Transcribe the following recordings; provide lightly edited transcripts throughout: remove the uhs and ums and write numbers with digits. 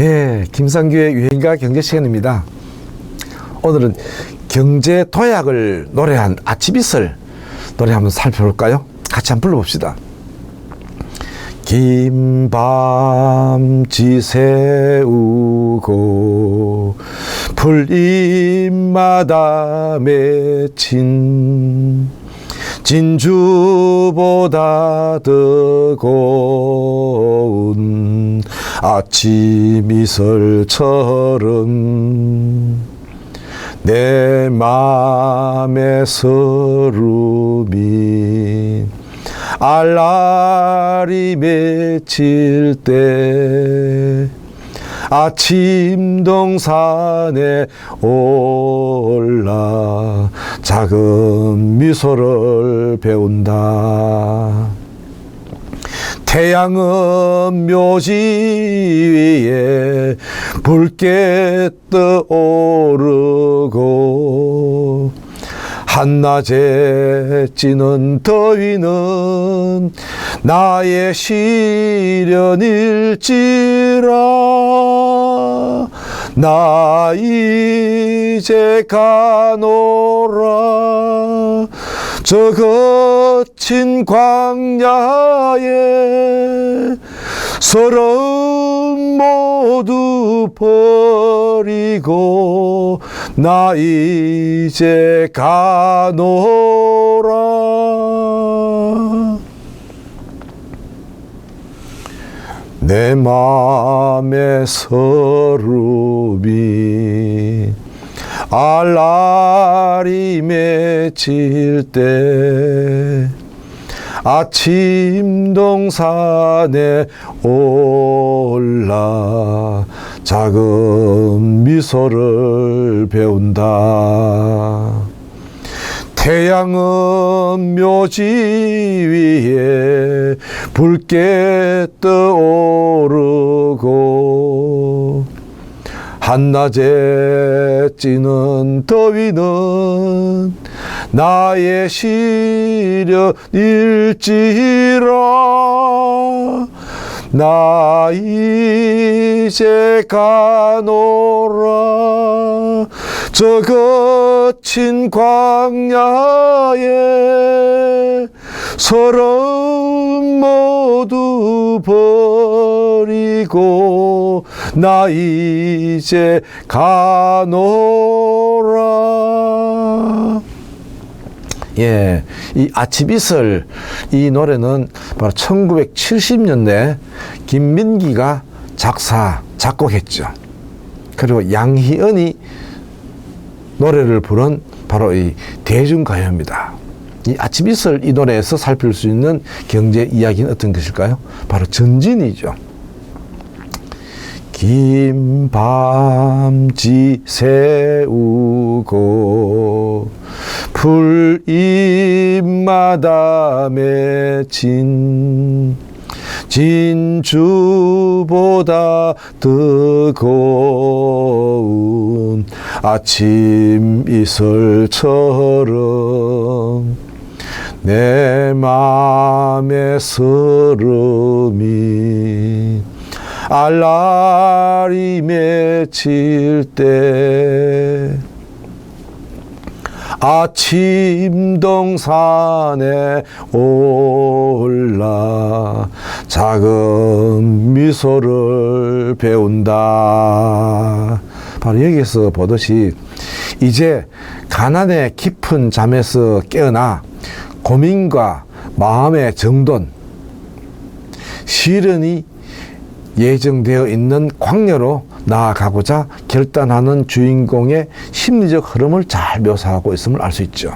예, 김상규의 유행가 경제 시간입니다. 오늘은 경제 도약을 노래한 아치빗을 노래 한번 살펴볼까요? 같이 한번 불러봅시다. 긴 밤 지새우고 풀잎마다 맺힌 진주보다 더 고운 아침 이슬처럼 내 맘의 서름이 알알이 맺힐 때 아침 동산에 올라 작은 미소를 배운다. 태양은 묘지 위에 붉게 떠오르고 한낮에 찌는 더위는 나의 시련일지라. 나 이제 가노라 저 거친 광야에 서러움 모두 버리고 나 이제 가노라. 내 맘의 서름이 알알이 맺힐 때 아침 동산에 올라 작은 미소를 배운다. 태양은 묘지 위에 붉게 떠오르고 한낮에 찌는 더위는 나의 시련일지라. 나 이제 가노라 저 거친 광야에 서러움 모두 버리고 나 이제 가노라. 예, 이 아치빗을 이 노래는 바로 1970년대 김민기가 작곡했죠. 그리고 양희은이 노래를 부른 바로 이 대중가요입니다. 이 아치빗을 이 노래에서 살필 수 있는 경제 이야기는 어떤 것일까요? 바로 전진이죠. 긴 밤 지새우고 풀잎마다 맺힌 진주보다 더 고운 아침 이슬처럼 내 맘의 서름이 알알이 맺힐 때 아침 동산에 올라 작은 미소를 배운다. 바로 여기서 보듯이 이제 가난의 깊은 잠에서 깨어나 고민과 마음의 정돈, 시련이 예정되어 있는 광야로 나아가고자 결단하는 주인공의 심리적 흐름을 잘 묘사하고 있음을 알 수 있죠.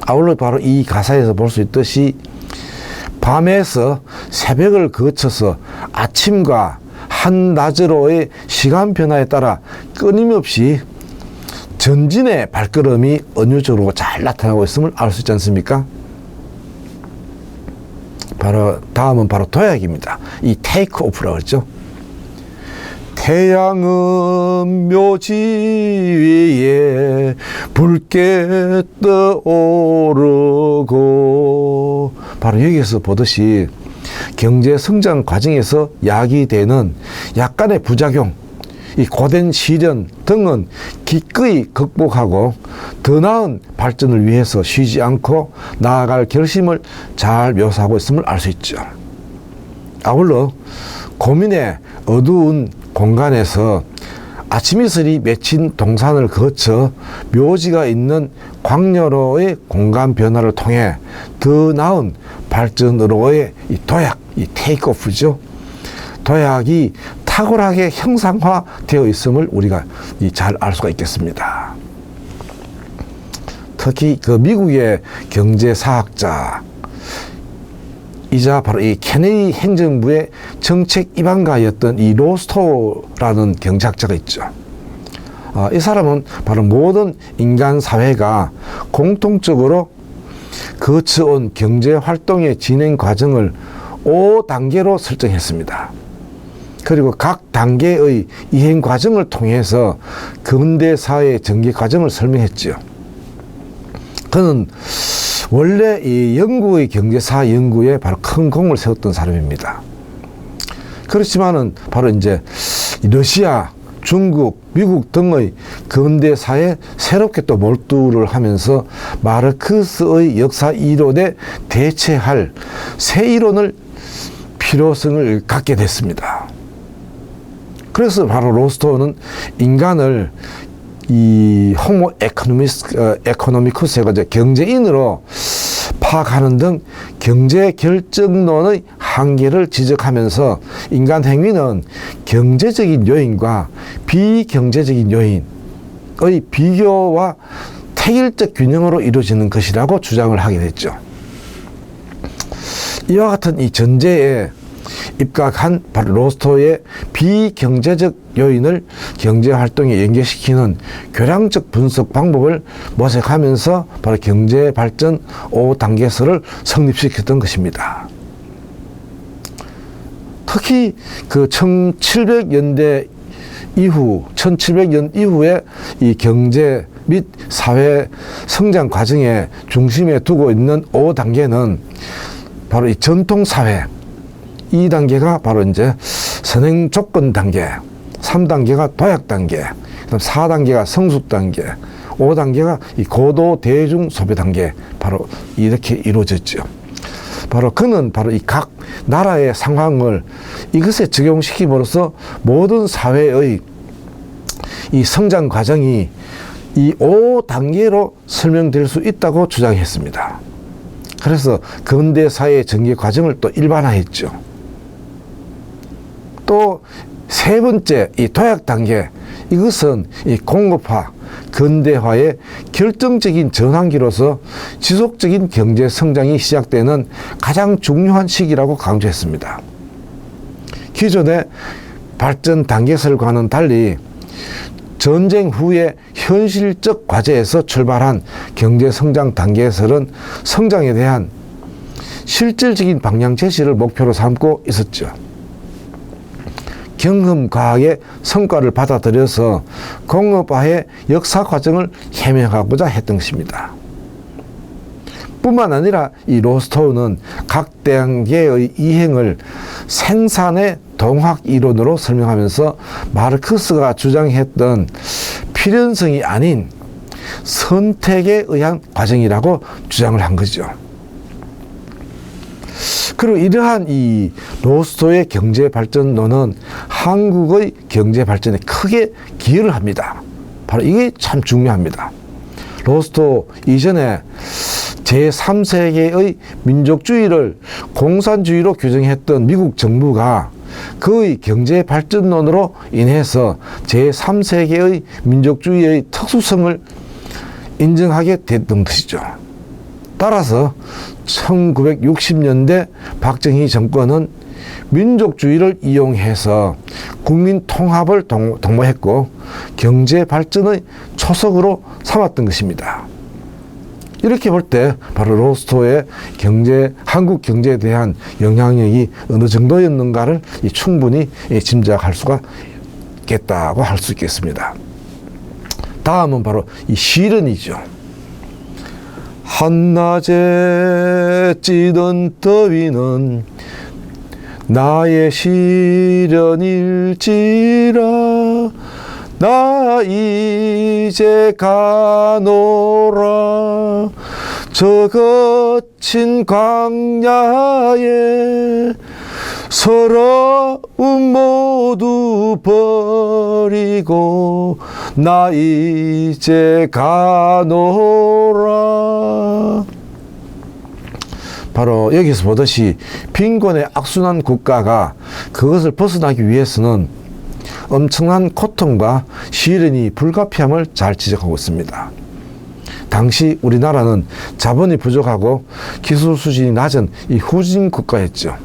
아울러 바로 이 가사에서 볼 수 있듯이 밤에서 새벽을 거쳐서 아침과 한낮으로의 시간 변화에 따라 끊임없이 전진의 발걸음이 은유적으로 잘 나타나고 있음을 알 수 있지 않습니까? 바로 다음은 바로 도약입니다. 이 테이크 오프라고 그랬죠. 태양은 묘지 위에 붉게 떠오르고 바로 여기서 보듯이 경제 성장 과정에서 야기되는 약간의 부작용, 이 고된 시련 등은 기꺼이 극복하고 더 나은 발전을 위해서 쉬지 않고 나아갈 결심을 잘 묘사하고 있음을 알 수 있죠. 아울러 고민의 어두운 공간에서 아침 이슬이 맺힌 동산을 거쳐 묘지가 있는 광야로의 공간 변화를 통해 더 나은 발전으로의 이 도약, 이 테이크오프죠. 도약이 탁월하게 형상화되어 있음을 우리가 잘 알 수가 있겠습니다. 특히 그 미국의 경제사학자 이자 바로 이 케네디 행정부의 정책 입안가였던 이 로스토라는 경제학자가 있죠. 이 사람은 바로 모든 인간 사회가 공통적으로 거쳐온 경제 활동의 진행 과정을 5단계로 설정했습니다. 그리고 각 단계의 이행 과정을 통해서 근대 사회의 전개 과정을 설명했죠. 그는 원래 이 영국의 경제사 연구에 바로 큰 공을 세웠던 사람입니다. 그렇지만은 바로 이제 러시아, 중국, 미국 등의 근대사에 새롭게 또 몰두를 하면서 마르크스의 역사 이론에 대체할 새 이론을 필요성을 갖게 됐습니다. 그래서 바로 로스토는 인간을 이 호모 에코노미쿠스가 경제인으로 파악하는 등 경제 결정론의 한계를 지적하면서 인간 행위는 경제적인 요인과 비경제적인 요인의 비교와 태일적 균형으로 이루어지는 것이라고 주장을 하게 됐죠. 이와 같은 이 전제에 입각한 바로 로스토의 비경제적 요인을 경제활동에 연계시키는 교량적 분석 방법을 모색하면서 바로 경제발전 5단계설을 성립시켰던 것입니다. 특히 그 1700년대 이후, 1700년 이후에 이 경제 및 사회 성장 과정의 중심에 두고 있는 5단계는 바로 이 전통사회, 2단계가 바로 이제 선행 조건 단계, 3단계가 도약 단계, 그다음 4단계가 성숙 단계, 5단계가 이 고도 대중 소비 단계, 바로 이렇게 이루어졌죠. 바로 그는 바로 이 각 나라의 상황을 이것에 적용시킴으로써 모든 사회의 이 성장 과정이 이 5단계로 설명될 수 있다고 주장했습니다. 그래서 근대 사회의 전개 과정을 또 일반화했죠. 또 세 번째 이 도약 단계, 이것은 이 공급화, 근대화의 결정적인 전환기로서 지속적인 경제 성장이 시작되는 가장 중요한 시기라고 강조했습니다. 기존의 발전 단계설과는 달리 전쟁 후의 현실적 과제에서 출발한 경제 성장 단계설은 성장에 대한 실질적인 방향 제시를 목표로 삼고 있었죠. 경험과학의 성과를 받아들여서 공업화의 역사 과정을 해명하고자 했던 것입니다. 뿐만 아니라 이 로스토우는 각 단계의 이행을 생산의 동학 이론으로 설명하면서 마르크스가 주장했던 필연성이 아닌 선택에 의한 과정이라고 주장을 한 거죠. 그리고 이러한 이 로스토의 경제 발전론은 한국의 경제 발전에 크게 기여를 합니다. 바로 이게 참 중요합니다. 로스토 이전에 제3세계의 민족주의를 공산주의로 규정했던 미국 정부가 그의 경제 발전론으로 인해서 제3세계의 민족주의의 특수성을 인정하게 됐던 것이죠. 따라서 1960년대 박정희 정권은 민족주의를 이용해서 국민 통합을 도모했고 경제 발전의 초석으로 삼았던 것입니다. 이렇게 볼 때 바로 로스토의 한국 경제에 대한 영향력이 어느 정도였는가를 충분히 짐작할 수가 있겠다고 할 수 있겠습니다. 다음은 바로 이 시련이죠. 한낮에 찌던 더위는 나의 시련일지라 나 이제 가노라 저 거친 광야에 서러움 모두 버리고 나 이제 가노라. 바로 여기서 보듯이 빈곤의 악순환 국가가 그것을 벗어나기 위해서는 엄청난 고통과 시련이 불가피함을 잘 지적하고 있습니다. 당시 우리나라는 자본이 부족하고 기술 수준이 낮은 이 후진 국가였죠.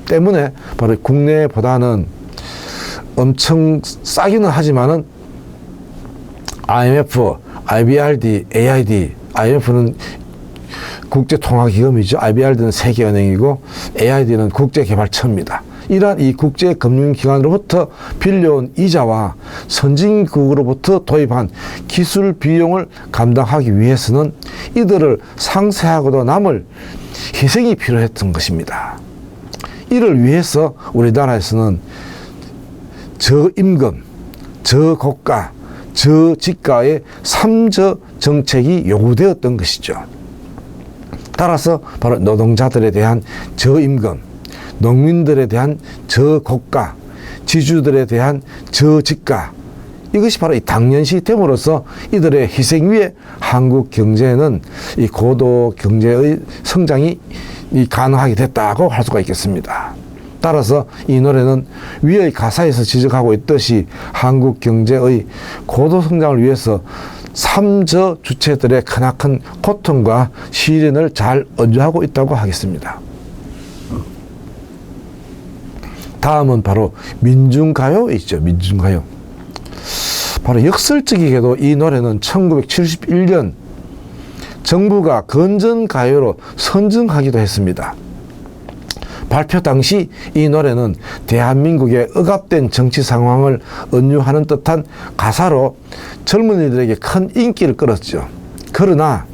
때문에 바로 국내보다는 엄청 싸기는 하지만은 IMF, IBRD, AID, IMF는 국제통화기금이죠. IBRD는 세계은행이고 AID는 국제개발처입니다. 이러한 이 국제금융기관으로부터 빌려온 이자와 선진국으로부터 도입한 기술 비용을 감당하기 위해서는 이들을 상쇄하고도 남을 희생이 필요했던 것입니다. 이를 위해서 우리나라에서는 저임금, 저고가, 저지가의 3저 정책이 요구되었던 것이죠. 따라서 바로 노동자들에 대한 저임금, 농민들에 대한 저고가, 지주들에 대한 저지가, 이것이 바로 이 당연시 됨으로써 이들의 희생 위에 한국 경제는 이 고도 경제의 성장이 가능하게 됐다고 할 수가 있겠습니다. 따라서 이 노래는 위의 가사에서 지적하고 있듯이 한국 경제의 고도 성장을 위해서 3저 주체들의 크나큰 고통과 시련을 잘 언저하고 있다고 하겠습니다. 다음은 바로 민중가요 있죠. 민중가요. 바로 역설적이게도 이 노래는 1971년 정부가 건전가요로 선정하기도 했습니다. 발표 당시 이 노래는 대한민국의 억압된 정치 상황을 은유하는 듯한 가사로 젊은이들에게 큰 인기를 끌었죠. 그러나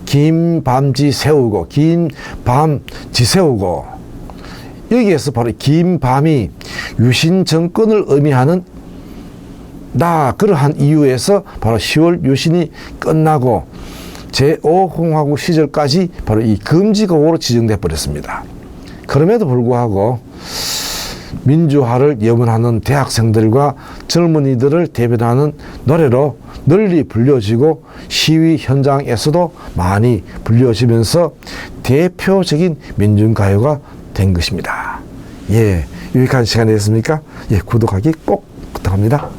긴 밤 지새우고 여기에서 바로 긴 밤이 유신 정권을 의미하는 그러한 이유에서 바로 10월 유신이 끝나고 제5공화국 시절까지 바로 이 금지곡으로 지정돼 버렸습니다. 그럼에도 불구하고 민주화를 염원하는 대학생들과 젊은이들을 대변하는 노래로 널리 불려지고 시위 현장에서도 많이 불려지면서 대표적인 민중가요가 된 것입니다. 예, 유익한 시간이었습니까? 예, 구독하기 꼭 부탁합니다.